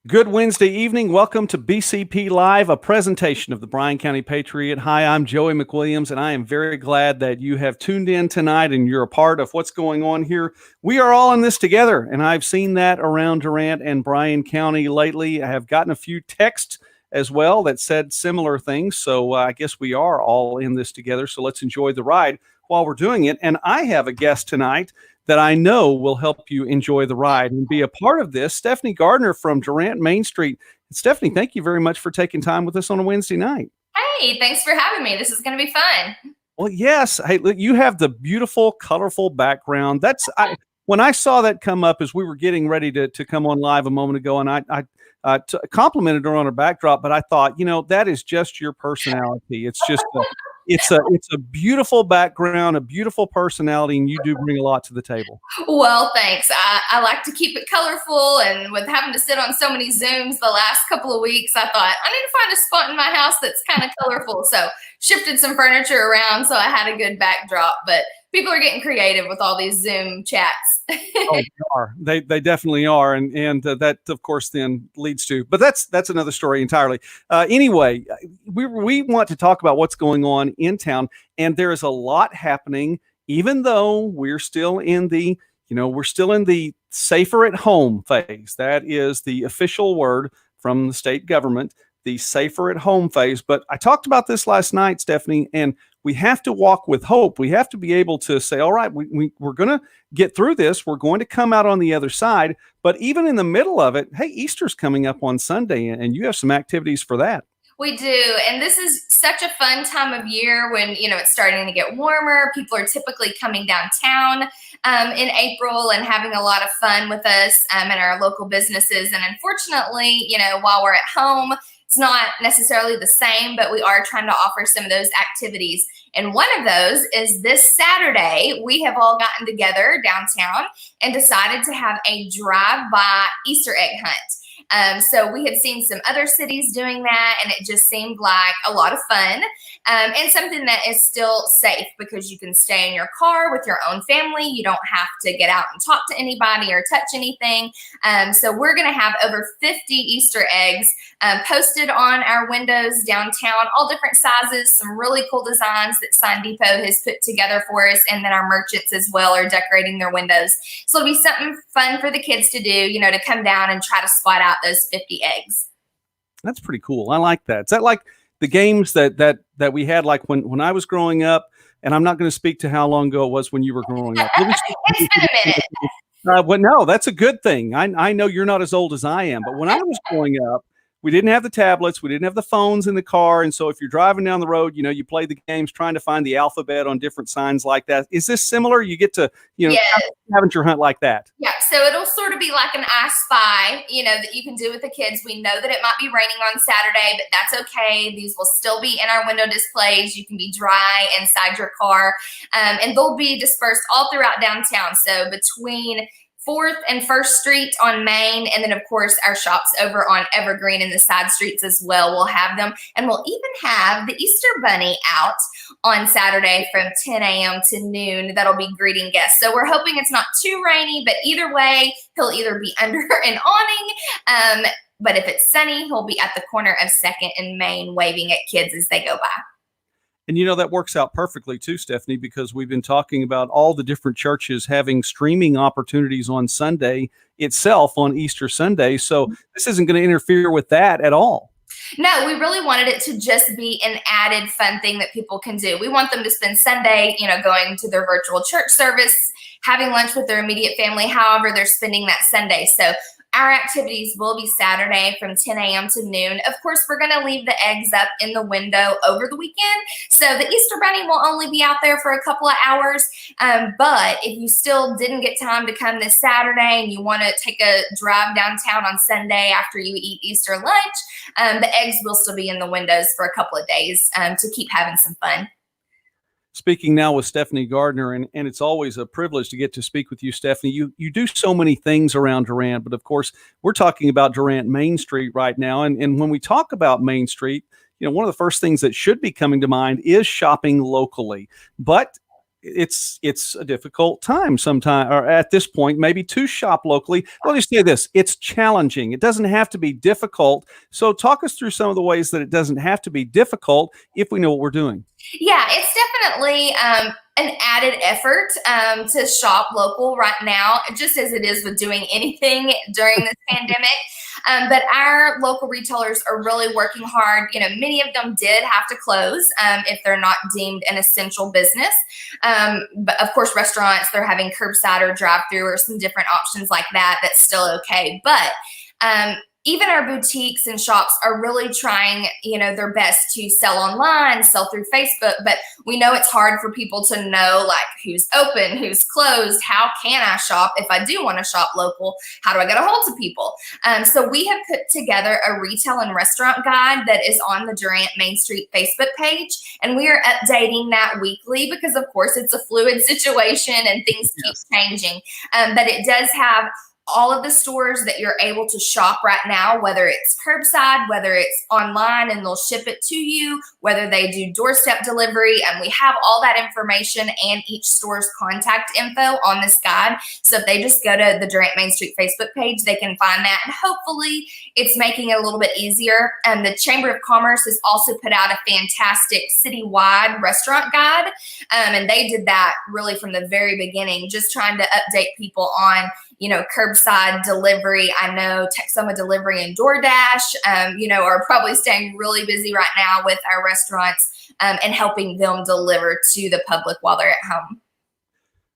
Good Wednesday evening. Welcome to BCP Live, a presentation of the Bryan County Patriot. Hi, I'm Joey McWilliams, and I am very glad that you have tuned in tonight and you're a part of what's going on here. We are all in this together, and I've seen that around Durant and Bryan County lately. I have gotten a few texts as well that said similar things, so I guess we are all in this together. So let's enjoy the ride while we're doing it. And I have a guest tonight that I know will help you enjoy the ride and be a part of this. Stephanie Gardner from Durant Main Street. Stephanie, thank you very much for taking time with us on a Wednesday night. Hey, thanks for having me. This is going to be fun. Well, yes. Hey, look, you have the beautiful, colorful background. When I saw that come up as we were getting ready to come on live a moment ago, and I complimented her on her backdrop, but I thought, that is just your personality. It's just it's a beautiful background, a beautiful personality, and you do bring a lot to the table. Well, thanks. I like to keep it colorful, and with having to sit on so many Zooms the last couple of weeks, I thought I need to find a spot in my house that's kind of colorful. So shifted some furniture around so I had a good backdrop, but people are getting creative with all these Zoom chats. Oh, they are. They definitely are, and that of course then leads to. But that's another story entirely. Anyway, we want to talk about what's going on in town, and there is a lot happening. Even though we're still in the safer at home phase. That is the official word from the state government, the safer at home phase. But I talked about this last night, Stephanie, and we have to walk with hope. We have to be able to say, all right, we're going to get through this. We're going to come out on the other side. But even in the middle of it, hey, Easter's coming up on Sunday, and you have some activities for that. We do. And this is such a fun time of year when, it's starting to get warmer. People are typically coming downtown in April and having a lot of fun with us at our local businesses. And unfortunately, while we're at home, it's not necessarily the same, but we are trying to offer some of those activities. And one of those is this Saturday, we have all gotten together downtown and decided to have a drive-by Easter egg hunt. So we had seen some other cities doing that, and it just seemed like a lot of fun and something that is still safe because you can stay in your car with your own family. You don't have to get out and talk to anybody or touch anything. So we're going to have over 50 Easter eggs posted on our windows downtown, all different sizes, some really cool designs that Sign Depot has put together for us, and then our merchants as well are decorating their windows. So it'll be something fun for the kids to do, to come down and try to spot out those 50 eggs. That's pretty cool. I like that. Is that like the games that we had like when I was growing up? And I'm not going to speak to how long ago it was when you were growing up. It's been a minute. But no, that's a good thing. I know you're not as old as I am, but when I was growing up, we didn't have the tablets. We didn't have the phones in the car. And so if you're driving down the road, you play the games trying to find the alphabet on different signs like that. Is this similar? You get to, Yes. scavenger hunt like that. Yeah, so it'll sort of be like an I Spy, that you can do with the kids. We know that it might be raining on Saturday, but that's okay. These will still be in our window displays. You can be dry inside your car, and they'll be dispersed all throughout downtown. So between 4th and 1st Street on Main, and then, of course, our shops over on Evergreen and the side streets as well. We'll have them, and we'll even have the Easter Bunny out on Saturday from 10 a.m. to noon. That'll be greeting guests. So we're hoping it's not too rainy, but either way, he'll either be under an awning, but if it's sunny, he'll be at the corner of 2nd and Main waving at kids as they go by. And that works out perfectly too, Stephanie, because we've been talking about all the different churches having streaming opportunities on Sunday itself on Easter Sunday. So this isn't going to interfere with that at all. No, we really wanted it to just be an added fun thing that people can do. We want them to spend Sunday, going to their virtual church service, having lunch with their immediate family, however they're spending that Sunday. So our activities will be Saturday from 10 a.m. to noon. Of course, we're going to leave the eggs up in the window over the weekend. So the Easter Bunny will only be out there for a couple of hours. But if you still didn't get time to come this Saturday and you want to take a drive downtown on Sunday after you eat Easter lunch, the eggs will still be in the windows for a couple of days to keep having some fun. Speaking now with Stephanie Gardner, and it's always a privilege to get to speak with you, Stephanie. You do so many things around Durant, but of course, we're talking about Durant Main Street right now. And when we talk about Main Street, one of the first things that should be coming to mind is shopping locally. But it's a difficult time sometime, or at this point, maybe to shop locally. Let me say this: it's challenging. It doesn't have to be difficult. So, talk us through some of the ways that it doesn't have to be difficult if we know what we're doing. Yeah, it's definitely an added effort to shop local right now, just as it is with doing anything during this pandemic. But our local retailers are really working hard. Many of them did have to close if they're not deemed an essential business. But of course, restaurants, they're having curbside or drive-through or some different options like that. That's still okay. But even our boutiques and shops are really trying, their best to sell online, sell through Facebook, but we know it's hard for people to know like who's open, who's closed, how can I shop if I do want to shop local, how do I get a hold of people? So we have put together a retail and restaurant guide that is on the Durant Main Street Facebook page, and we are updating that weekly because of course it's a fluid situation and things keep changing, but it does have all of the stores that you're able to shop right now, whether it's curbside, whether it's online and they'll ship it to you, whether they do doorstep delivery, and we have all that information and each store's contact info on this guide. So if they just go to the Durant Main Street Facebook page, they can find that, and hopefully it's making it a little bit easier. And the Chamber of Commerce has also put out a fantastic citywide restaurant guide, and they did that really from the very beginning, just trying to update people on curbside delivery. I know Texoma Delivery and DoorDash, are probably staying really busy right now with our restaurants and helping them deliver to the public while they're at home.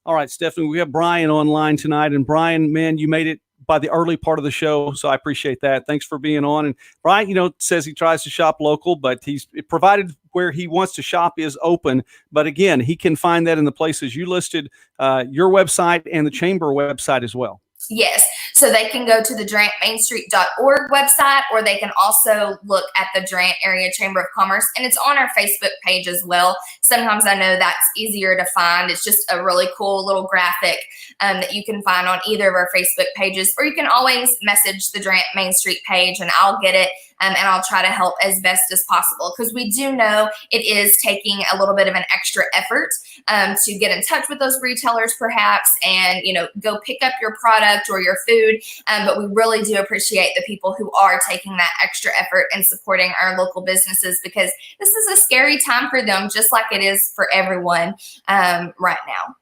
All right, Stephanie, we have Bryan online tonight. And Bryan, man, you made it by the early part of the show, so I appreciate that. Thanks for being on. And Bryan, says he tries to shop local, but he's provided where he wants to shop is open. But again, he can find that in the places you listed, your website and the Chamber website as well. Yes. So they can go to the DurantMainStreet.org website, or they can also look at the Durant Area Chamber of Commerce, and it's on our Facebook page as well. Sometimes I know that's easier to find. It's just a really cool little graphic that you can find on either of our Facebook pages, or you can always message the Durant Main Street page and I'll get it. And I'll try to help as best as possible, because we do know it is taking a little bit of an extra effort to get in touch with those retailers perhaps and, go pick up your product or your food. But we really do appreciate the people who are taking that extra effort and supporting our local businesses, because this is a scary time for them, just like it is for everyone right now.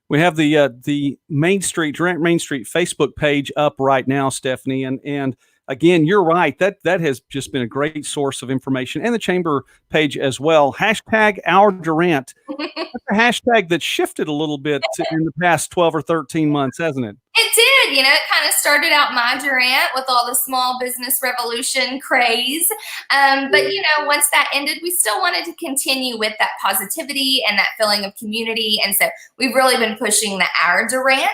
We have the Main Street, Durant Main Street Facebook page up right now, Stephanie, and again, you're right. That has just been a great source of information, and the Chamber page as well. Hashtag Our Durant. That's a hashtag that shifted a little bit in the past 12 or 13 months, hasn't it? It did. It kind of started out my Durant with all the small business revolution craze. But, once that ended, we still wanted to continue with that positivity and that feeling of community. And so we've really been pushing the Our Durant.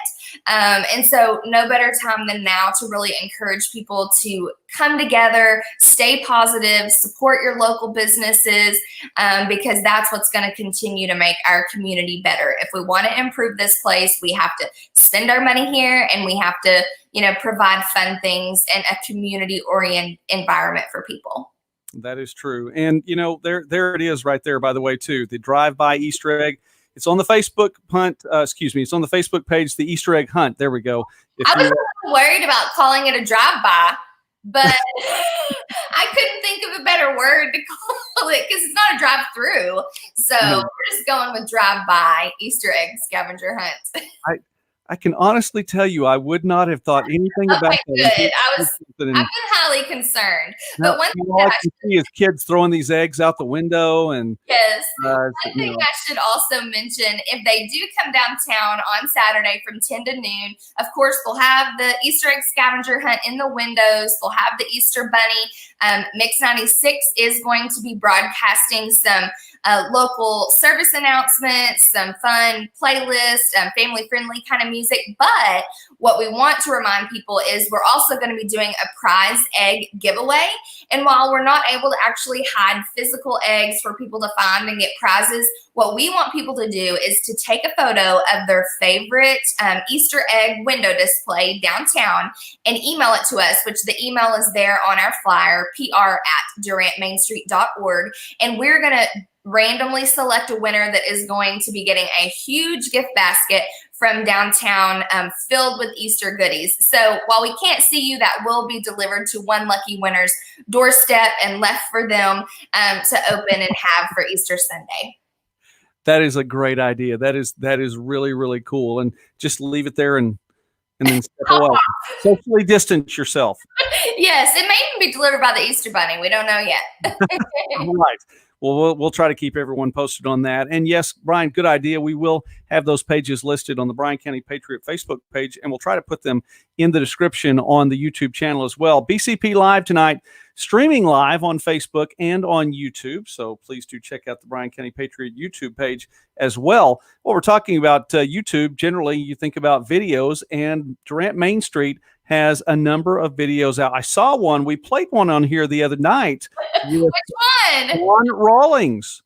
And so no better time than now to really encourage people to come together, stay positive, support your local businesses, because that's what's going to continue to make our community better. If we want to improve this place, we have to spend our money here, and we have to, provide fun things and a community-oriented environment for people. That is true. And, there it is right there, by the way, too. The drive-by Easter egg. It's on the Facebook It's on the Facebook page, the Easter egg hunt. There we go. I was worried about calling it a drive-by, but I couldn't think of a better word to call it, because it's not a drive-through. So we're just going with drive-by Easter egg scavenger hunt. I can honestly tell you, I would not have thought anything about that. Good. I've been highly concerned. Now, But one thing all I can see is kids throwing these eggs out the window. And yes, one thing I should also mention, if they do come downtown on Saturday from 10 to noon, of course, we'll have the Easter egg scavenger hunt in the windows. We'll have the Easter bunny. Mix 96 is going to be broadcasting some local service announcements, some fun playlists, family-friendly kind of music. But what we want to remind people is we're also going to be doing a prize egg giveaway. And while we're not able to actually hide physical eggs for people to find and get prizes, what we want people to do is to take a photo of their favorite Easter egg window display downtown and email it to us, which the email is there on our flyer, pr@durantmainstreet.org. And we're going to randomly select a winner that is going to be getting a huge gift basket from downtown filled with Easter goodies. So while we can't see you, that will be delivered to one lucky winner's doorstep and left for them to open and have for Easter Sunday. That is a great idea. That is really, really cool. And just leave it there and then step away. Socially distance yourself. Yes, it may even be delivered by the Easter Bunny. We don't know yet. All right. Well, we'll try to keep everyone posted on that. And yes, Bryan, good idea. We will have those pages listed on the Bryan County Patriot Facebook page, and we'll try to put them in the description on the YouTube channel as well. BCP Live tonight, streaming live on Facebook and on YouTube. So please do check out the Bryan County Patriot YouTube page as well. What we're talking about YouTube, generally you think about videos, and Durant Main Street has a number of videos out. I saw one. We played one on here the other night. Which one? Juan Rawlings.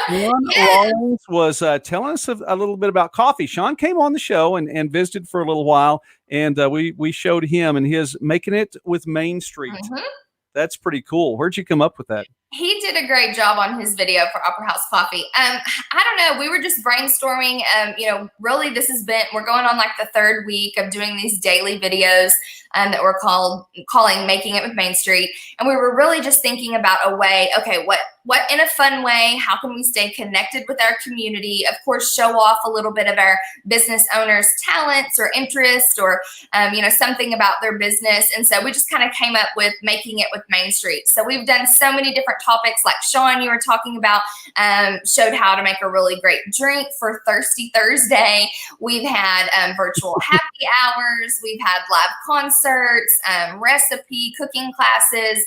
Juan Rawlings was telling us a little bit about coffee. Sean came on the show and visited for a little while, and we showed him and his Making It with Main Street. Mm-hmm. That's pretty cool. Where'd you come up with that? He did a great job on his video for Opera House Coffee. I don't know. We were just brainstorming. Really, we're going on like the third week of doing these daily videos that we're calling Making It with Main Street. And we were really just thinking about a way, okay, what in a fun way, how can we stay connected with our community? Of course, show off a little bit of our business owners' talents or interests or, something about their business. And so we just kind of came up with Making It with Main Street. So we've done so many different topics, like Sean, you were talking about, showed how to make a really great drink for Thirsty Thursday. We've had virtual happy hours. We've had live concerts, recipe cooking classes,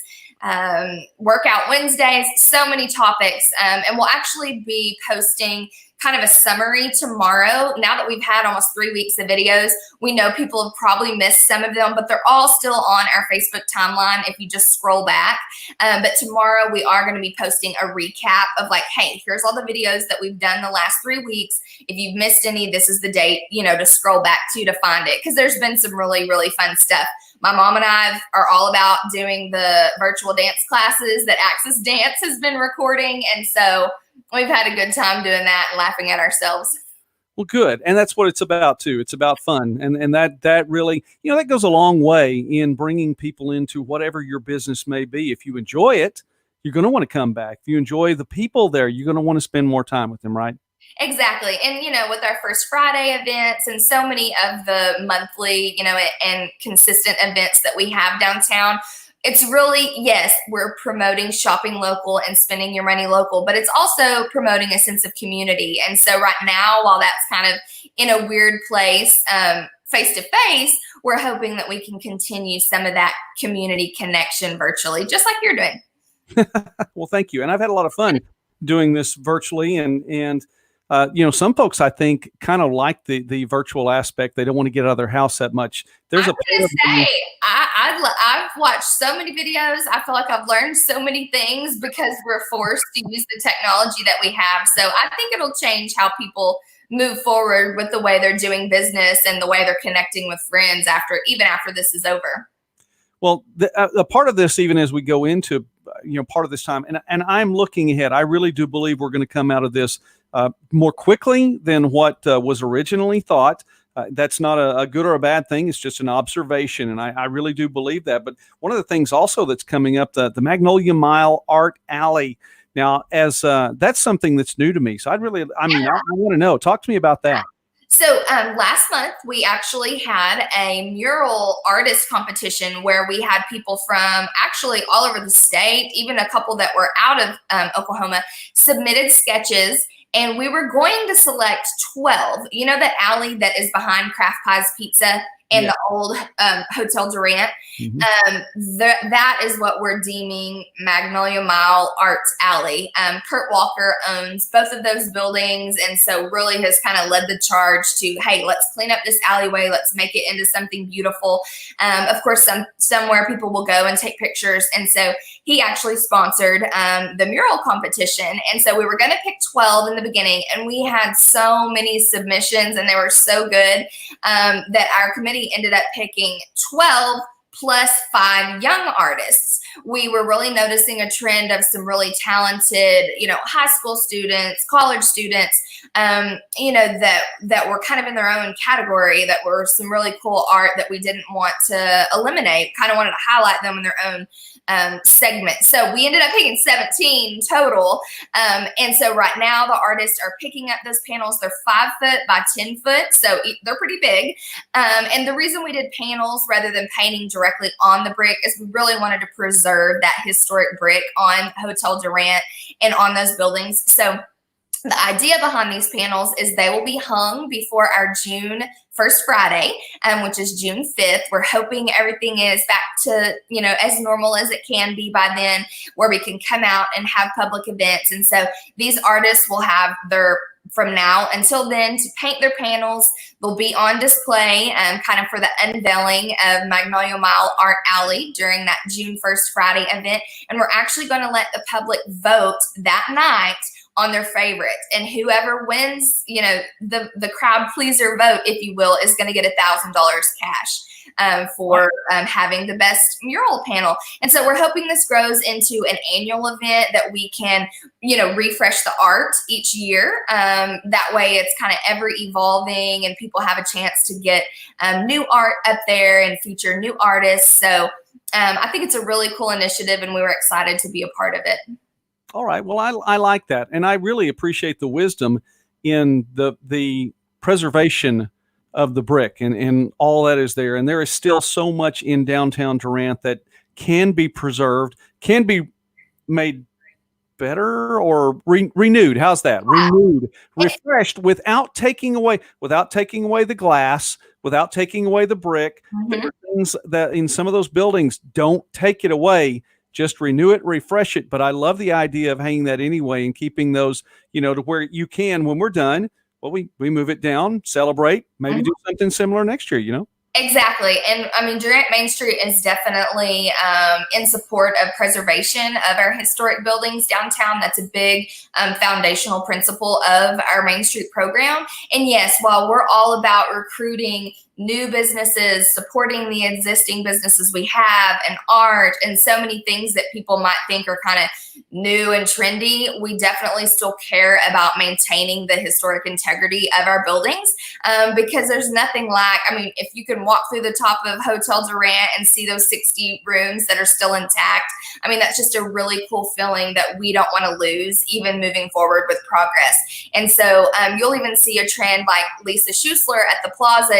workout Wednesdays, so many topics. And we'll actually be posting kind of a summary tomorrow. Now that we've had almost 3 weeks of videos, we know people have probably missed some of them, but they're all still on our Facebook timeline if you just scroll back. But tomorrow we are going to be posting a recap of like, hey, here's all the videos that we've done the last 3 weeks. If you've missed any, this is the date, to scroll back to find it. Because there's been some really, really fun stuff. My mom and I are all about doing the virtual dance classes that Access Dance has been recording. And so we've had a good time doing that and laughing at ourselves. Well, good. And that's what it's about, too. It's about fun. And that really, that goes a long way in bringing people into whatever your business may be. If you enjoy it, you're going to want to come back. If you enjoy the people there, you're going to want to spend more time with them, right? Exactly. And, with our First Friday events and so many of the monthly, and consistent events that we have downtown, it's really, yes, we're promoting shopping local and spending your money local, but it's also promoting a sense of community. And so right now, while that's kind of in a weird place, face to face, we're hoping that we can continue some of that community connection virtually, just like you're doing. Well, thank you. And I've had a lot of fun doing this virtually. And some folks, I think, kind of like the virtual aspect. They don't want to get out of their house that much. I've watched so many videos. I feel like I've learned so many things because we're forced to use the technology that we have. So I think it'll change how people move forward with the way they're doing business and the way they're connecting with friends after this is over. Well, the part of this, even as we go into, part of this time, and I'm looking ahead, I really do believe we're going to come out of this more quickly than what was originally thought. That's not a good or a bad thing. It's just an observation. And I really do believe that. But one of the things also that's coming up, the Magnolia Mile Art Alley. Now, as that's something that's new to me. So I want to know. Talk to me about that. So last month, we actually had a mural artist competition where we had people from actually all over the state, even a couple that were out of Oklahoma, submitted sketches. And we were going to select 12. That alley that is behind Craft Pies Pizza? and the old Hotel Durant. That is what we're deeming Magnolia Mile Arts Alley. Kurt Walker owns both of those buildings, and so really has kind of led the charge to, hey, let's clean up this alleyway, let's make it into something beautiful. Of course, somewhere people will go and take pictures, and so he actually sponsored the mural competition. And so we were going to pick 12 in the beginning, and we had so many submissions, and they were so good that our committee ended up picking 12 plus 5 young artists. We were really noticing a trend of some really talented, high school students, college students, that were kind of in their own category, that were some really cool art that we didn't want to eliminate, kind of wanted to highlight them in their own segment. So we ended up picking 17 total. And so right now the artists are picking up those panels. They're 5 foot by 10 foot. So they're pretty big. And the reason we did panels rather than painting directly on the brick is we really wanted to preserve that historic brick on Hotel Durant and on those buildings. So the idea behind these panels is they will be hung before our June 1st Friday, which is June 5th. We're hoping everything is back to, as normal as it can be by then, where we can come out and have public events. And so these artists will have from now until then to paint their panels. They'll be on display kind of for the unveiling of Magnolia Mile Art Alley during that June 1st Friday event. And we're actually going to let the public vote that night on their favorite, and whoever wins, the crowd pleaser vote, if you will, is going to get $1,000 cash for having the best mural panel. And so we're hoping this grows into an annual event that we can, refresh the art each year. That way it's kind of ever evolving, and people have a chance to get new art up there and feature new artists. So I think it's a really cool initiative, and we were excited to be a part of it. All right. Well, I like that. And I really appreciate the wisdom in the preservation of the brick and all that is there. And there is still so much in downtown Durant that can be preserved, can be made better or renewed. How's that? Renewed, refreshed, without taking away the glass, without taking away the brick. There are things that in some of those buildings, don't take it away. Just renew it, refresh it. But I love the idea of hanging that anyway and keeping those, to where you can, when we're done, well, we move it down, celebrate, maybe do something similar next year, Exactly. And I mean, Durant Main Street is definitely in support of preservation of our historic buildings downtown. That's a big foundational principle of our Main Street program. And yes, while we're all about recruiting new businesses, supporting the existing businesses we have, and art, and so many things that people might think are kind of new and trendy, we definitely still care about maintaining the historic integrity of our buildings, because there's nothing like, if you can walk through the top of Hotel Durant and see those 60 rooms that are still intact, that's just a really cool feeling that we don't want to lose, even moving forward with progress. And so you'll even see a trend like Lisa Schusler at the Plaza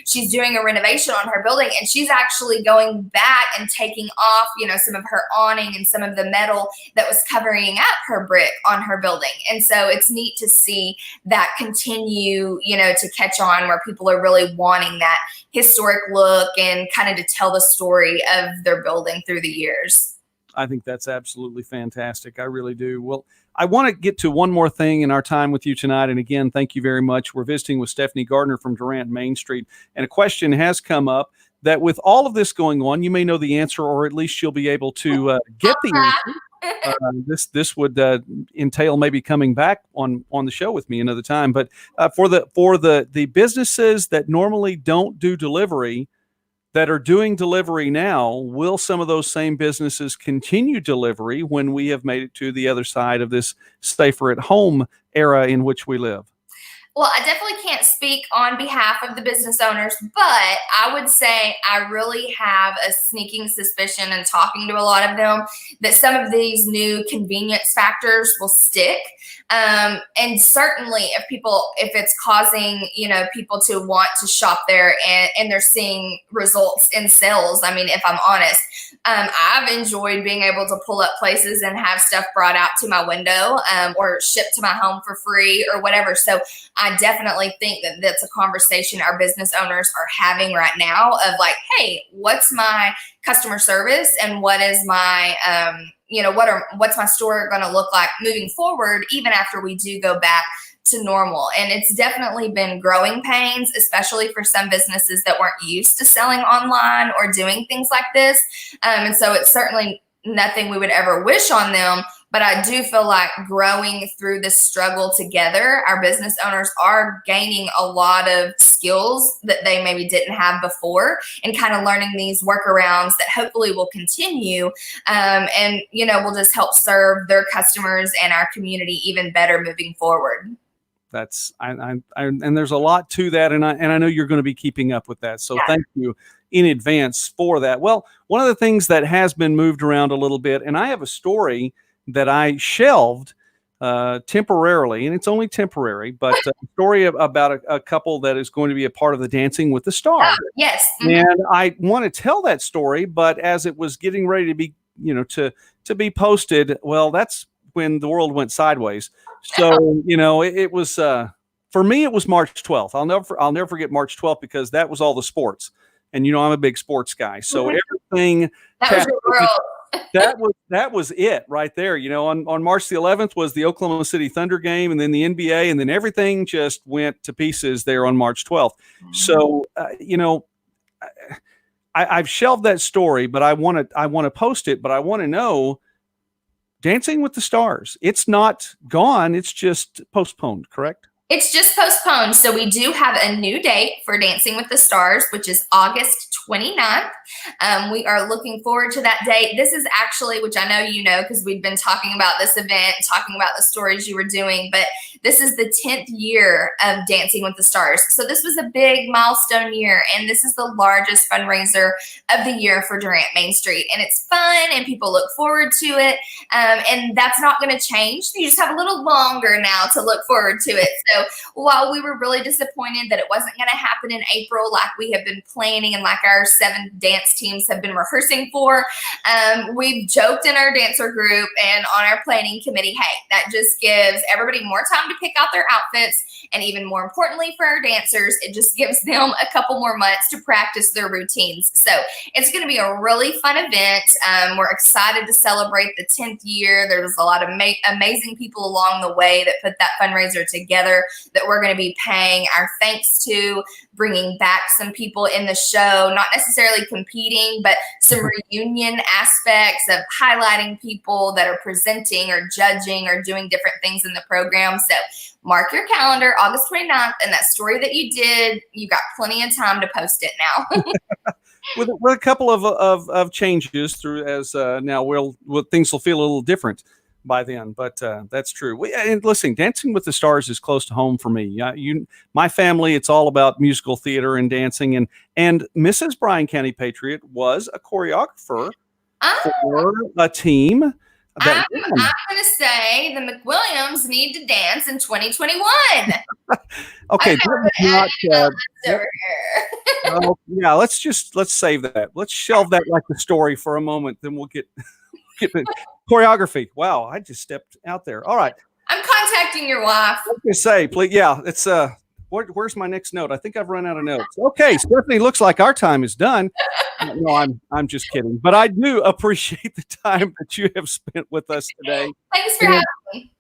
she's doing a renovation on her building, and she's actually going back and taking off, some of her awning and some of the metal that was covering up her brick on her building. And so it's neat to see that continue, to catch on, where people are really wanting that historic look and kind of to tell the story of their building through the years. I think that's absolutely fantastic. I really do. Well, I want to get to one more thing in our time with you tonight. And again, thank you very much. We're visiting with Stephanie Gardner from Durant Main Street. And a question has come up that with all of this going on, you may know the answer, or at least you'll be able to get the answer. This would entail maybe coming back on the show with me another time. But for the businesses that normally don't do delivery, that are doing delivery now, will some of those same businesses continue delivery when we have made it to the other side of this safer at home era in which we live? Well, I definitely can't speak on behalf of the business owners, but I would say I really have a sneaking suspicion, and talking to a lot of them, that some of these new convenience factors will stick. And certainly if it's causing, people to want to shop there and they're seeing results in sales, if I'm honest, I've enjoyed being able to pull up places and have stuff brought out to my window or shipped to my home for free or whatever. So I definitely think that that's a conversation our business owners are having right now of like, hey, what's my customer service and what is my, what's my store going to look like moving forward, even after we do go back to normal. And it's definitely been growing pains, especially for some businesses that weren't used to selling online or doing things like this. And so it's certainly nothing we would ever wish on them. But I do feel like growing through this struggle together, our business owners are gaining a lot of skills that they maybe didn't have before and kind of learning these workarounds that hopefully will continue and, will just help serve their customers and our community even better moving forward. That's and there's a lot to that, and I know you're going to be keeping up with that. So Thank you in advance for that. Well, one of the things that has been moved around a little bit, and I have a story that I shelved temporarily, and it's only temporary, but a story about a couple that is going to be a part of the Dancing with the Stars. Yes. And I want to tell that story, but as it was getting ready to be, to be posted, well, that's when the world went sideways. So, it was, for me, it was March 12th. I'll never forget March 12th because that was all the sports. And, I'm a big sports guy. So everything that was your world. that was it right there. On March the 11th was the Oklahoma City Thunder game and then the NBA, and then everything just went to pieces there on March 12th. So, I've shelved that story, but I want to post it, but I want to know Dancing with the Stars. It's not gone. It's just postponed, correct? It's just postponed. So we do have a new date for Dancing with the Stars, which is August 29th. We are looking forward to that date. This is actually, which I know you know, because we've been talking about this event, talking about the stories you were doing, but this is the 10th year of Dancing with the Stars. So this was a big milestone year, and this is the largest fundraiser of the year for Durant Main Street. And it's fun, and people look forward to it. And that's not going to change. You just have a little longer now to look forward to it. So while we were really disappointed that it wasn't going to happen in April like we have been planning and like our 7 dance teams have been rehearsing for, we've joked in our dancer group and on our planning committee, hey, that just gives everybody more time to pick out their outfits. And even more importantly for our dancers, it just gives them a couple more months to practice their routines. So it's going to be a really fun event. We're excited to celebrate the 10th year. There's a lot of amazing people along the way that put that fundraiser together that we're going to be paying our thanks to, bringing back some people in the show, not necessarily competing, but some reunion aspects of highlighting people that are presenting or judging or doing different things in the program. So mark your calendar, August 29th, and that story that you did, you got plenty of time to post it now. with a couple of changes through as now things will feel a little different by then, but that's true. And listen, Dancing with the Stars is close to home for me. My family, it's all about musical theater and dancing, and Mrs. Bryan County Patriot was a choreographer for a team. I'm going to say the McWilliams need to dance in 2021. Okay, over here. Yeah, let's save that. Let's shelve that like the story for a moment. Then we'll get choreography. Wow, I just stepped out there. All right, I'm contacting your wife. What can you say, please? Yeah, it's where's my next note? I think I've run out of notes. Okay, Stephanie, looks like our time is done. No, I'm just kidding. But I do appreciate the time that you have spent with us today. Thanks for having me.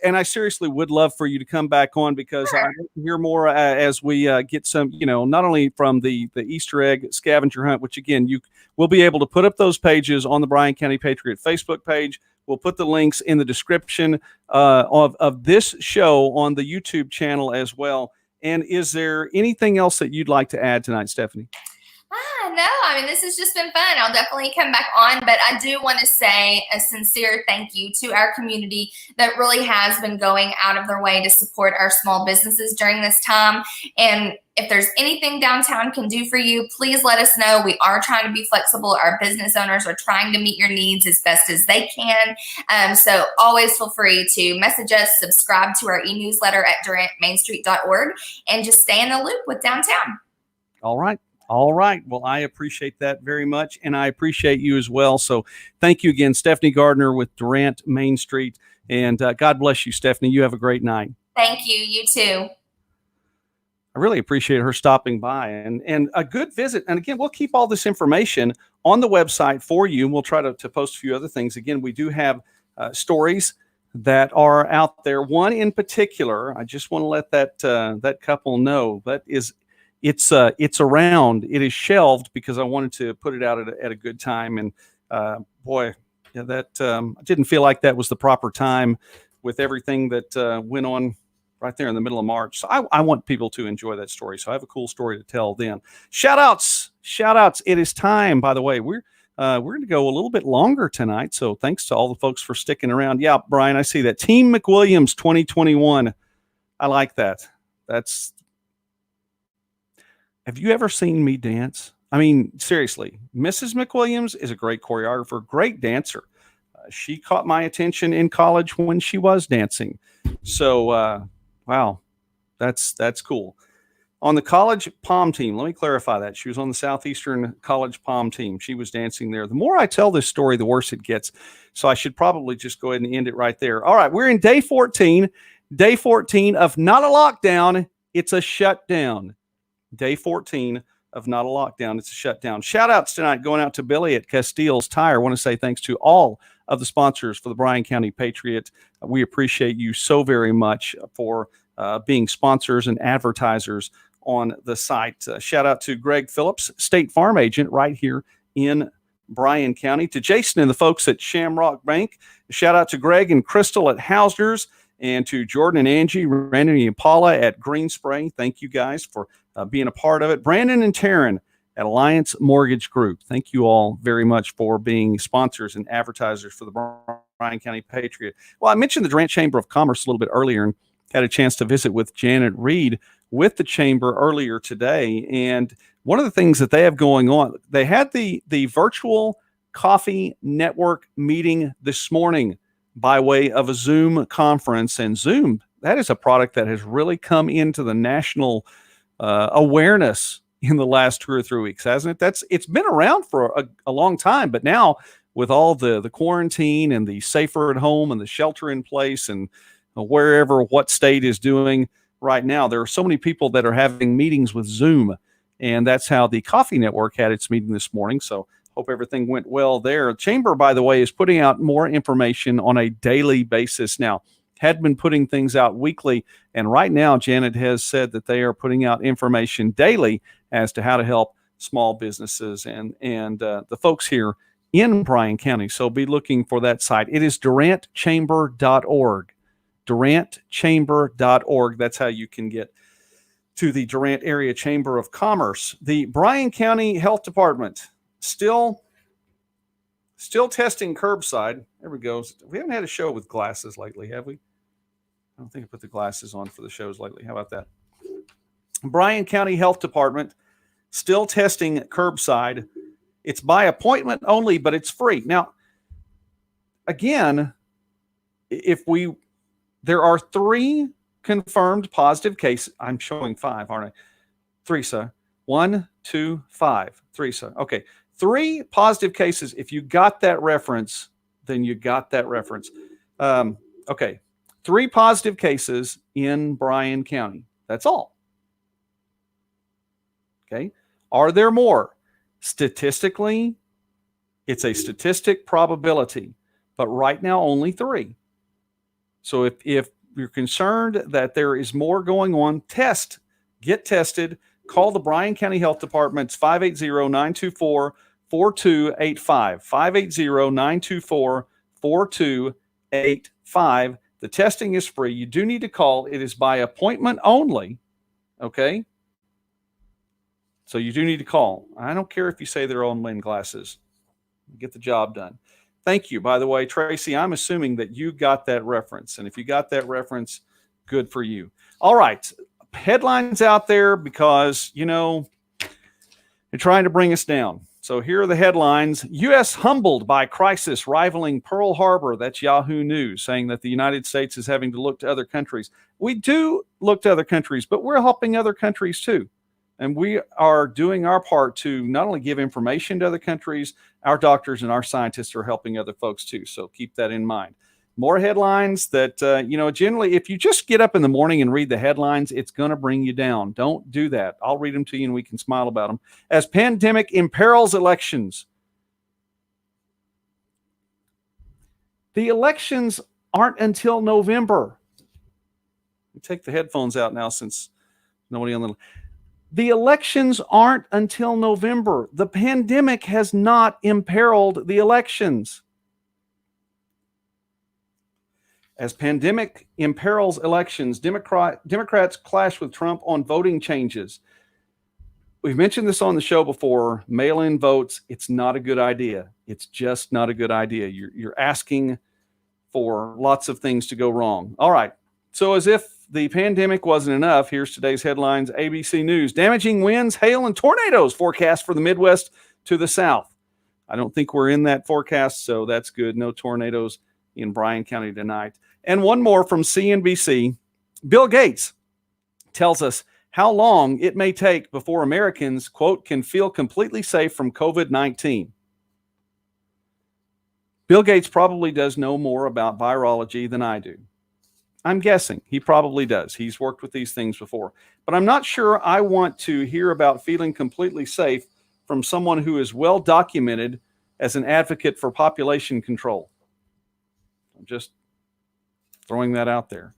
And I seriously would love for you to come back on because I want to hear more as we get some, not only from the Easter egg scavenger hunt, which again, we'll be able to put up those pages on the Bryan County Patriot Facebook page. We'll put the links in the description of this show on the YouTube channel as well. And is there anything else that you'd like to add tonight, Stephanie? No, I mean, this has just been fun. I'll definitely come back on, but I do want to say a sincere thank you to our community that really has been going out of their way to support our small businesses during this time. And if there's anything downtown can do for you, please let us know. We are trying to be flexible. Our business owners are trying to meet your needs as best as they can. So always feel free to message us, subscribe to our e-newsletter at durantmainstreet.org, and just stay in the loop with downtown. All right. All right. Well, I appreciate that very much, and I appreciate you as well. So thank you again, Stephanie Gardner with Durant Main Street. And God bless you, Stephanie. You have a great night. Thank you. You too. I really appreciate her stopping by and a good visit. And again, we'll keep all this information on the website for you. And we'll try to post a few other things. Again, we do have stories that are out there. One in particular, I just want to let that couple know that it's around. It is shelved because I wanted to put it out at a good time. And boy, yeah, that I didn't feel like that was the proper time with everything that went on right there in the middle of March. So I want people to enjoy that story. So I have a cool story to tell then. Shout outs. It is time, by the way. We're going to go a little bit longer tonight. So thanks to all the folks for sticking around. Yeah, Brian, I see that. Team McWilliams 2021. I like that. Have you ever seen me dance? I mean, seriously, Mrs. McWilliams is a great choreographer, great dancer. She caught my attention in college when she was dancing. So, wow, that's cool. On the college pom team, let me clarify that. She was on the Southeastern College pom team. She was dancing there. The more I tell this story, the worse it gets. So I should probably just go ahead and end it right there. All right, we're in day 14. Day 14 of not a lockdown, it's a shutdown. Day 14 of not a lockdown, it's a shutdown. Shout outs tonight going out to Billy at Castile's Tire. I want to say thanks to all of the sponsors for the Bryan County Patriot. We appreciate you so very much for being sponsors and advertisers on the site. Shout out to Greg Phillips, State Farm Agent right here in Bryan County. To Jason and the folks at Shamrock Bank. Shout out to Greg and Crystal at Hausner's, and to Jordan and Angie, Randy and Paula at Green Spray. Thank you guys for being a part of it. Brandon and Taryn at Alliance Mortgage Group. Thank you all very much for being sponsors and advertisers for the Bryan County Patriot. Well, I mentioned the Durant Chamber of Commerce a little bit earlier and had a chance to visit with Janet Reed with the chamber earlier today. And one of the things that they have going on, they had the virtual coffee network meeting this morning by way of a Zoom conference. And Zoom, that is a product that has really come into the national awareness in the last 2 or 3 weeks, hasn't it? It's been around for a long time, but now with all the quarantine and the safer at home and the shelter in place and wherever what state is doing right now, there are so many people that are having meetings with Zoom, and that's how the Coffee Network had its meeting this morning. So hope everything went well there. Chamber, by the way, is putting out more information on a daily basis now. Had been putting things out weekly, and right now Janet has said that they are putting out information daily as to how to help small businesses and the folks here in Bryan County. So be looking for that site. It is durantchamber.org. durantchamber.org. That's how you can get to the Durant Area Chamber of Commerce. The Bryan County Health Department still testing curbside. There we go. We haven't had a show with glasses lately, have we? I don't think I put the glasses on for the shows lately. How about that? Bryan County Health Department still testing curbside. It's by appointment only, but it's free. Now, again, there are 3 confirmed positive cases. I'm showing 5, aren't I? 3, sir. 1, 2, 5. 3, sir. Okay. 3 positive cases. If you got that reference, then you got that reference. Okay. 3 positive cases in Bryan County. That's all. Okay. Are there more? Statistically, it's a statistic probability, but right now only 3. So if you're concerned that there is more going on, get tested, call the Bryan County Health Department's 580-924-4285, 580-924-4285. The testing is free. You do need to call. It is by appointment only. Okay. So you do need to call. I don't care if you say they're on lens glasses. Get the job done. Thank you. By the way, Tracy, I'm assuming that you got that reference. And if you got that reference, good for you. All right. Headlines out there because, they're trying to bring us down. So here are the headlines. U.S. humbled by crisis rivaling Pearl Harbor. That's Yahoo News, saying that the United States is having to look to other countries. We do look to other countries, but we're helping other countries too. And we are doing our part to not only give information to other countries, our doctors and our scientists are helping other folks too. So keep that in mind. More headlines that, generally, if you just get up in the morning and read the headlines, it's going to bring you down. Don't do that. I'll read them to you and we can smile about them. As pandemic imperils elections. The elections aren't until November. Take the headphones out now since nobody on the elections aren't until November. The pandemic has not imperiled the elections. As pandemic imperils elections, Democrats clash with Trump on voting changes. We've mentioned this on the show before. Mail-in votes, it's not a good idea. It's just not a good idea. You're asking for lots of things to go wrong. All right. So as if the pandemic wasn't enough, here's today's headlines. ABC News, damaging winds, hail, and tornadoes forecast for the Midwest to the south. I don't think we're in that forecast, so that's good. No tornadoes in Bryan County tonight. And one more from CNBC. Bill Gates tells us how long it may take before Americans, quote, can feel completely safe from COVID-19. Bill Gates probably does know more about virology than I do. I'm guessing he probably does. He's worked with these things before. But I'm not sure I want to hear about feeling completely safe from someone who is well documented as an advocate for population control. I'm just throwing that out there.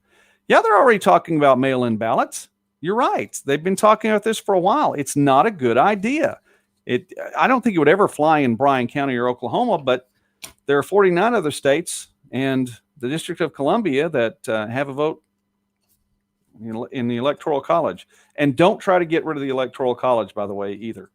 Yeah, they're already talking about mail-in ballots. You're right. They've been talking about this for a while. It's not a good idea. I don't think it would ever fly in Bryan County or Oklahoma, but there are 49 other states and the District of Columbia that have a vote in the Electoral College. And don't try to get rid of the Electoral College, by the way, either.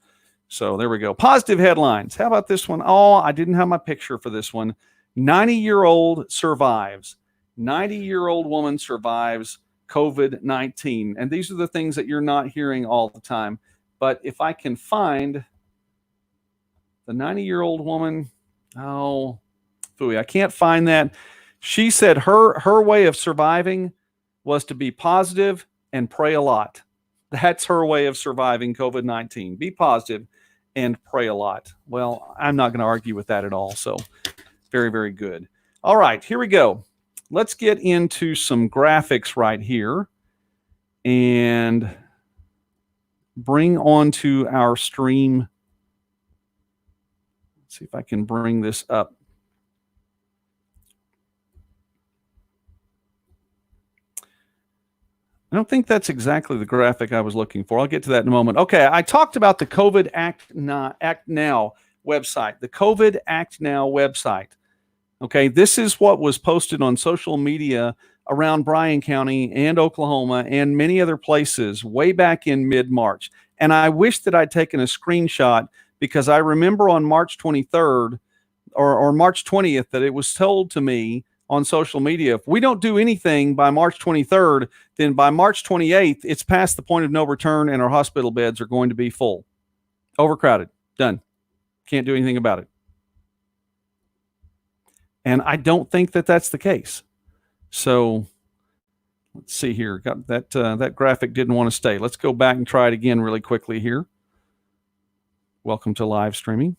So there we go. Positive headlines. How about this one? Oh, I didn't have my picture for this one. 90-year-old survives. 90-year-old woman survives COVID-19. And these are the things that you're not hearing all the time. But if I can find the 90-year-old woman, oh, phooey, I can't find that. She said her way of surviving was to be positive and pray a lot. That's her way of surviving COVID-19. Be positive and pray a lot. Well, I'm not going to argue with that at all. So very, very good. All right, here we go. Let's get into some graphics right here and bring on to our stream. Let's see if I can bring this up. I don't think that's exactly the graphic I was looking for. I'll get to that in a moment. Okay, I talked about the COVID Act Now website, the COVID Act Now website. Okay, this is what was posted on social media around Bryan County and Oklahoma and many other places way back in mid-March. And I wish that I'd taken a screenshot because I remember on March 23rd or March 20th that it was told to me on social media, if we don't do anything by March 23rd, then by March 28th, it's past the point of no return and our hospital beds are going to be full. Overcrowded. Done. Can't do anything about it. And I don't think that that's the case. So let's see here. Got that that graphic didn't want to stay. Let's go back and try it again really quickly here. Welcome to live streaming.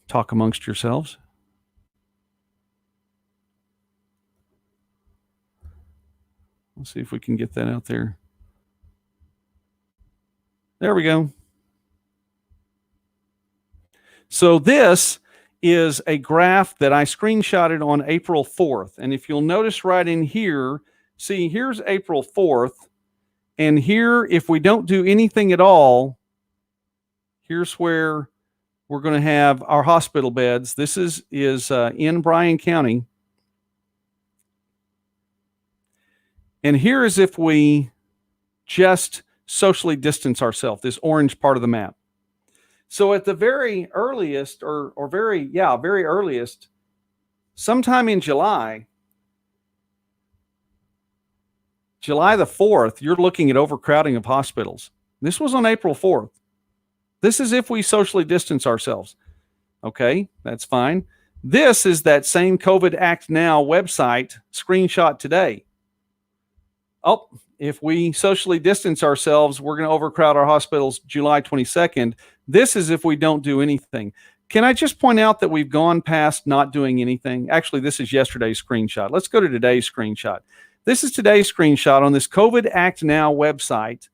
Talk amongst yourselves. Let's see if we can get that out there. There we go. So this is a graph that I screenshotted on April 4th. And if you'll notice right in here, see, here's April 4th. And here, if we don't do anything at all, here's where we're going to have our hospital beds. This is in Bryan County. And here is if we just socially distance ourselves, this orange part of the map. So at the very earliest, very earliest, sometime in July the 4th, you're looking at overcrowding of hospitals. This was on April 4th. This is if we socially distance ourselves. Okay, that's fine. This is that same COVID Act Now website screenshot today. Oh, if we socially distance ourselves, we're going to overcrowd our hospitals July 22nd. This is if we don't do anything. Can I just point out that we've gone past not doing anything? Actually, this is yesterday's screenshot. Let's go to today's screenshot. This is today's screenshot on this COVID Act Now website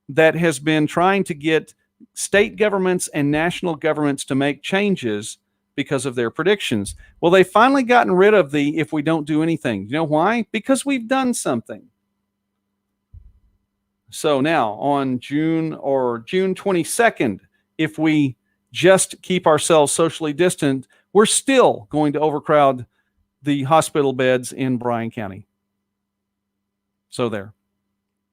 that has been trying to get state governments and national governments to make changes because of their predictions. Well, they've finally gotten rid of the if we don't do anything. You know why? Because we've done something. So now on June 22nd, if we just keep ourselves socially distant, we're still going to overcrowd the hospital beds in Bryan County. So there.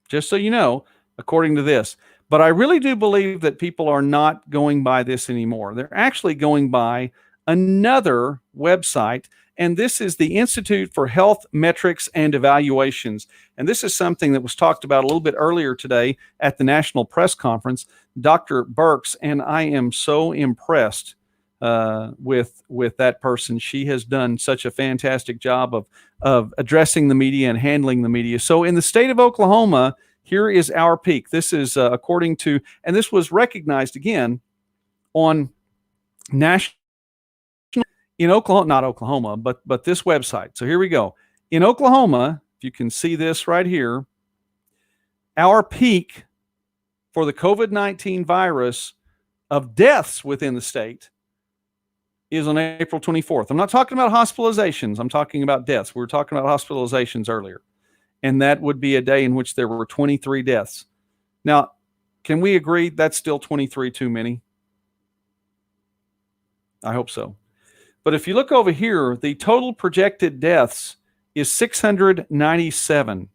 Just so you know, according to this. But I really do believe that people are not going by this anymore. They're actually going by another website, and this is the Institute for Health Metrics and Evaluations. And this is something that was talked about a little bit earlier today at the National Press Conference, Dr. Burks, and I am so impressed with that person. She has done such a fantastic job of addressing the media and handling the media. So in the state of Oklahoma, here is our peak. This is according to, and this was recognized again on national, in Oklahoma, not Oklahoma, but this website. So here we go. In Oklahoma, if you can see this right here, our peak for the COVID-19 virus of deaths within the state is on April 24th. I'm not talking about hospitalizations. I'm talking about deaths. We were talking about hospitalizations earlier. And that would be a day in which there were 23 deaths. Now, can we agree that's still 23 too many? I hope so. But if you look over here, the total projected deaths is 697.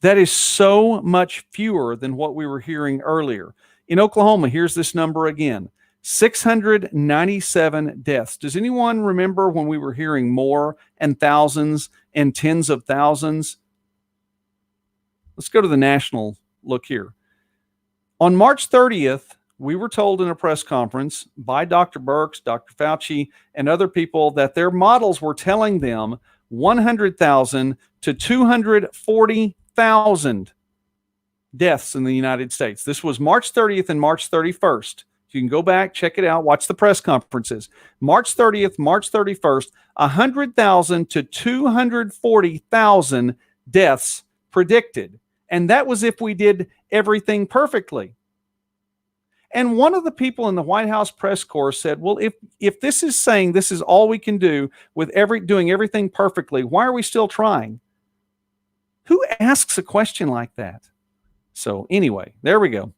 That is so much fewer than what we were hearing earlier. In Oklahoma, here's this number again, 697 deaths. Does anyone remember when we were hearing more and thousands and tens of thousands? Let's go to the national look here. On March 30th, we were told in a press conference by Dr. Birx, Dr. Fauci, and other people that their models were telling them 100,000 to 240,000 deaths in the United States. This was March 30th and March 31st. You can go back, check it out, watch the press conferences. March 30th, March 31st, 100,000 to 240,000 deaths predicted. And that was if we did everything perfectly. And one of the people in the White House press corps said, well, if this is saying this is all we can do with doing everything perfectly, why are we still trying? Who asks a question like that? So anyway, there we go.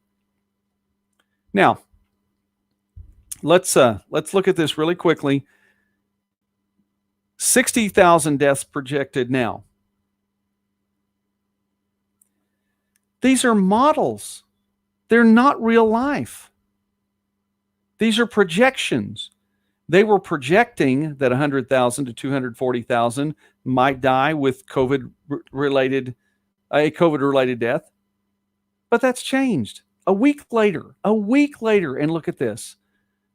Now, let's look at this really quickly. 60,000 deaths projected now. These are models. They're not real life. These are projections. They were projecting that 100,000 to 240,000 might die with a COVID-related death. But that's changed. A week later, and look at this.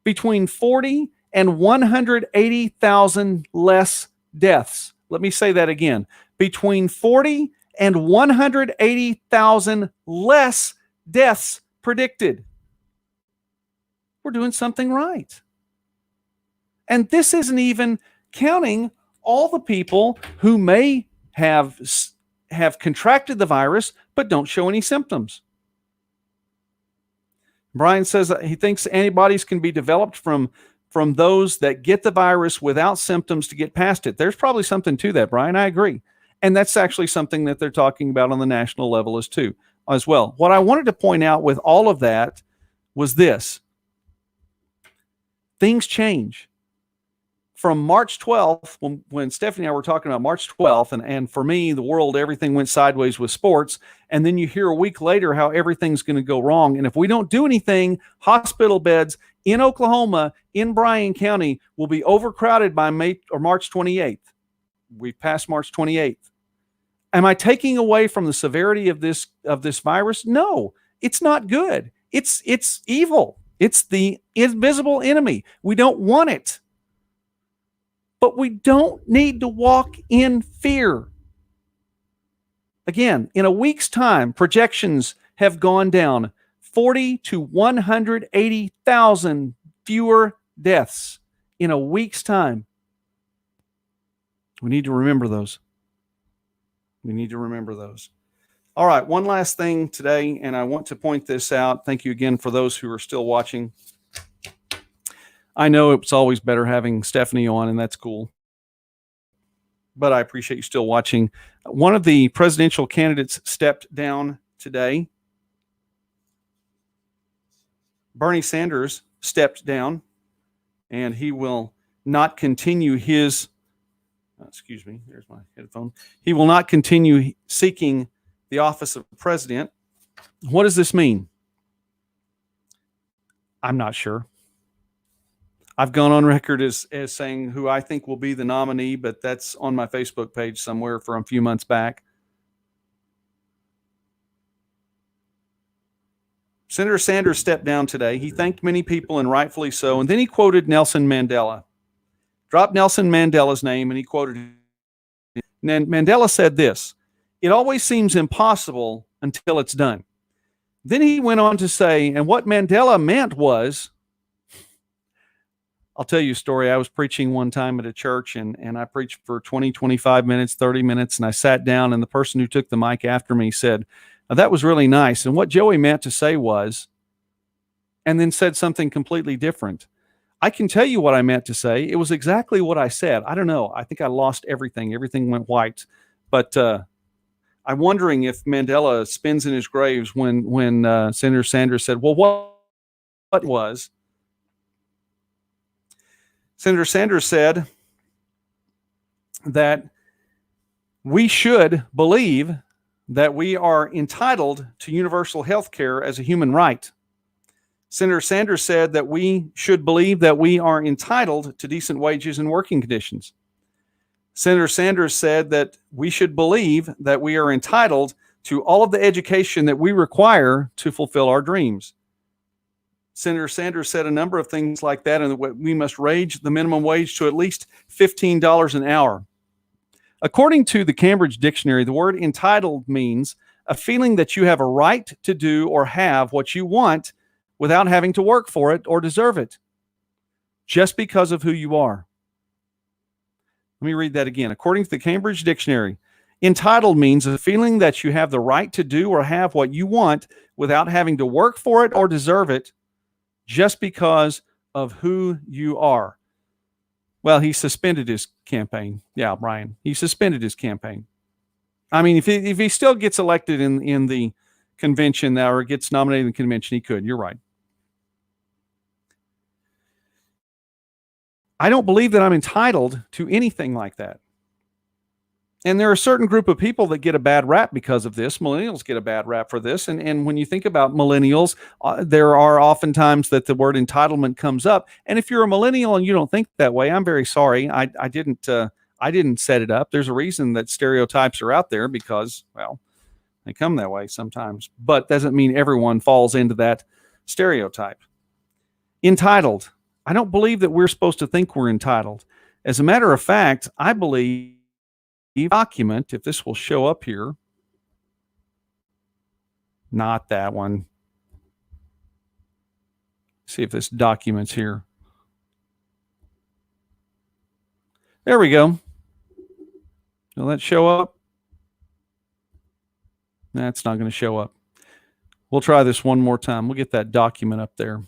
Between 40 and 180,000 less deaths. Let me say that again. Between 40 and 180,000 less deaths predicted. We're doing something right. And this isn't even counting all the people who may have contracted the virus but don't show any symptoms. Bryan says he thinks antibodies can be developed from those that get the virus without symptoms to get past it. There's probably something to that, Bryan. I agree. And that's actually something that they're talking about on the national level as well. What I wanted to point out with all of that was this. Things change. From March 12th, when Stephanie and I were talking about March 12th, and for me, the world, everything went sideways with sports, and then you hear a week later how everything's going to go wrong. And if we don't do anything, hospital beds in Oklahoma, in Bryan County, will be overcrowded by March 28th. We've passed March 28th. Am I taking away from the severity of this virus? No, it's not good. It's evil. It's the invisible enemy. We don't want it. But we don't need to walk in fear. Again, in a week's time, projections have gone down 40 to 180,000 fewer deaths in a week's time. We need to remember those. We need to remember those. All right, one last thing today, and I want to point this out. Thank you again for those who are still watching. I know it's always better having Stephanie on, and that's cool. But I appreciate you still watching. One of the presidential candidates stepped down today. Bernie Sanders stepped down, and he will not continue his, excuse me, there's my headphone. He will not continue seeking the office of president. What does this mean? I'm not sure. I've gone on record as saying who I think will be the nominee, but that's on my Facebook page somewhere from a few months back. Senator Sanders stepped down today. He thanked many people, and rightfully so, and then he quoted Nelson Mandela. Dropped Nelson Mandela's name, and he quoted him. And Mandela said this: "It always seems impossible until it's done." Then he went on to say, and what Mandela meant was, I'll tell you a story. I was preaching one time at a church, and I preached for 20, 25 minutes, 30 minutes, and I sat down, and the person who took the mic after me said, "That was really nice." And what Joey meant to say was, and then said something completely different. I can tell you what I meant to say. It was exactly what I said. I don't know. I think I lost everything. Everything went white. But I'm wondering if Mandela spins in his graves when Senator Sanders said, well, what was? Senator Sanders said that we should believe that we are entitled to universal health care as a human right. Senator Sanders said that we should believe that we are entitled to decent wages and working conditions. Senator Sanders said that we should believe that we are entitled to all of the education that we require to fulfill our dreams. Senator Sanders said a number of things like that, and that we must raise the minimum wage to at least $15 an hour. According to the Cambridge Dictionary, the word entitled means a feeling that you have a right to do or have what you want without having to work for it or deserve it, just because of who you are. Let me read that again. According to the Cambridge Dictionary, entitled means a feeling that you have the right to do or have what you want without having to work for it or deserve it, just because of who you are. Well, he suspended his campaign. Yeah, Brian, he suspended his campaign. I mean, if he still gets elected in the convention now, or gets nominated in the convention, he could. You're right. I don't believe that I'm entitled to anything like that. And there are a certain group of people that get a bad rap because of this. Millennials get a bad rap for this. And when you think about millennials, there are oftentimes that the word entitlement comes up. And if you're a millennial and you don't think that way, I'm very sorry. I didn't set it up. There's a reason that stereotypes are out there because, well, they come that way sometimes. But doesn't mean everyone falls into that stereotype. Entitled. I don't believe that we're supposed to think we're entitled. As a matter of fact, I believe document, if this will show up here, not that one. See if this document's here. There we go. Will that show up? That's not going to show up. We'll try this one more time. We'll get that document up there.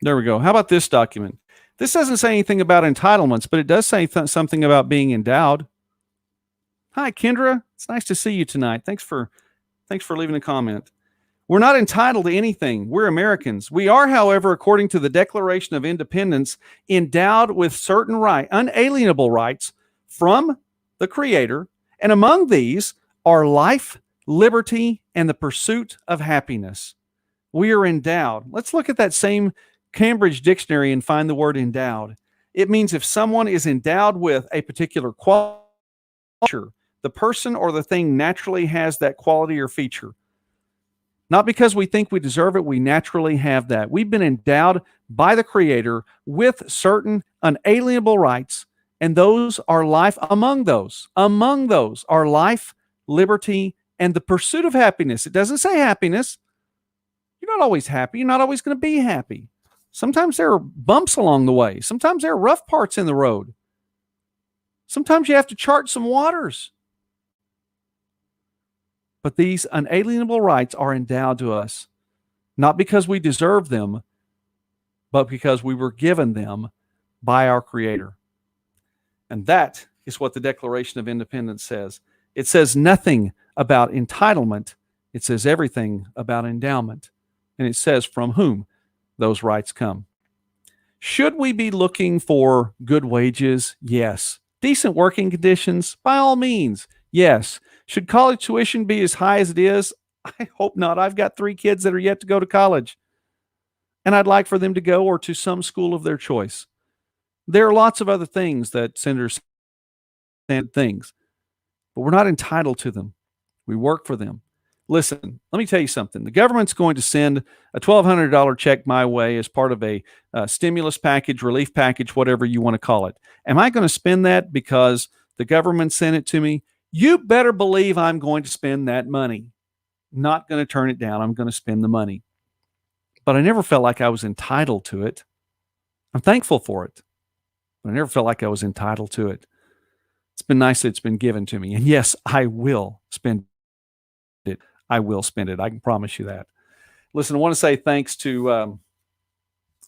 There we go. How about this document? This doesn't say anything about entitlements, but it does say something about being endowed. Hi, Kendra. It's nice to see you tonight. Thanks for leaving a comment. We're not entitled to anything. We're Americans. We are, however, according to the Declaration of Independence, endowed with certain unalienable rights from the Creator, and among these are life, liberty, and the pursuit of happiness. We are endowed. Let's look at that same Cambridge Dictionary and find the word endowed. It means if someone is endowed with a particular quality, the person or the thing naturally has that quality or feature. Not because we think we deserve it, we naturally have that. We've been endowed by the Creator with certain unalienable rights, and those are life. Among those are life, liberty, and the pursuit of happiness. It doesn't say happiness. You're not always happy. You're not always going to be happy. Sometimes there are bumps along the way. Sometimes there are rough parts in the road. Sometimes you have to chart some waters. But these unalienable rights are endowed to us, not because we deserve them, but because we were given them by our Creator. And that is what the Declaration of Independence says. It says nothing about entitlement. It says everything about endowment. And it says from whom those rights come. Should we be looking for good wages? Yes. Decent working conditions? By all means, yes. Should college tuition be as high as it is? I hope not. I've got 3 kids that are yet to go to college, and I'd like for them to go or to some school of their choice. There are lots of other things that senators said things, but we're not entitled to them. We work for them. Listen, let me tell you something. The government's going to send a $1,200 check my way as part of a stimulus package, relief package, whatever you want to call it. Am I going to spend that because the government sent it to me? You better believe I'm going to spend that money. Not going to turn it down. I'm going to spend the money. But I never felt like I was entitled to it. I'm thankful for it, but I never felt like I was entitled to it. It's been nice that it's been given to me. And yes, I will spend it. I will spend it. I can promise you that. Listen, I want to say thanks to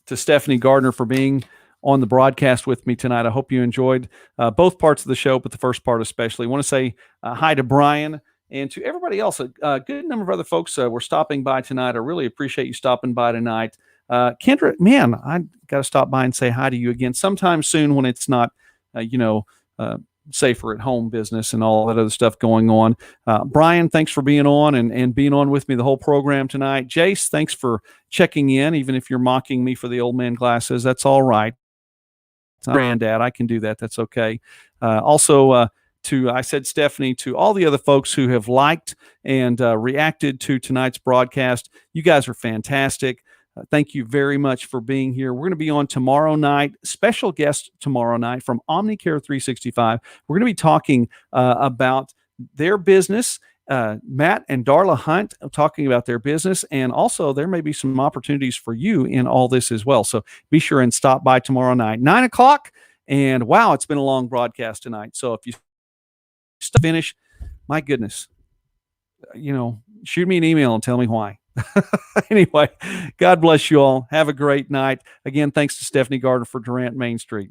Stephanie Gardner for being on the broadcast with me tonight. I hope you enjoyed both parts of the show, but the first part especially. I want to say hi to Bryan and to everybody else. A good number of other folks were stopping by tonight. I really appreciate you stopping by tonight. Kendra, man, I got to stop by and say hi to you again sometime soon when it's not, safer at home business and all that other stuff going on. Bryan, thanks for being on and being on with me the whole program tonight. Jace, thanks for checking in, even if you're mocking me for the old man glasses. That's all right. Granddad, I can do that. That's okay. Also, I said Stephanie, to all the other folks who have liked and reacted to tonight's broadcast. You guys are fantastic. Thank you very much for being here. We're going to be on tomorrow night, special guest tomorrow night from Omnicare 365. We're going to be talking about their business. Matt and Darla Hunt talking about their business, and also there may be some opportunities for you in all this as well. So be sure and stop by tomorrow night, 9:00. And wow, it's been a long broadcast tonight. So if you finish, my goodness, shoot me an email and tell me why. Anyway, God bless you all. Have a great night. Again, thanks to Stephanie Gardner for Durant Main Street.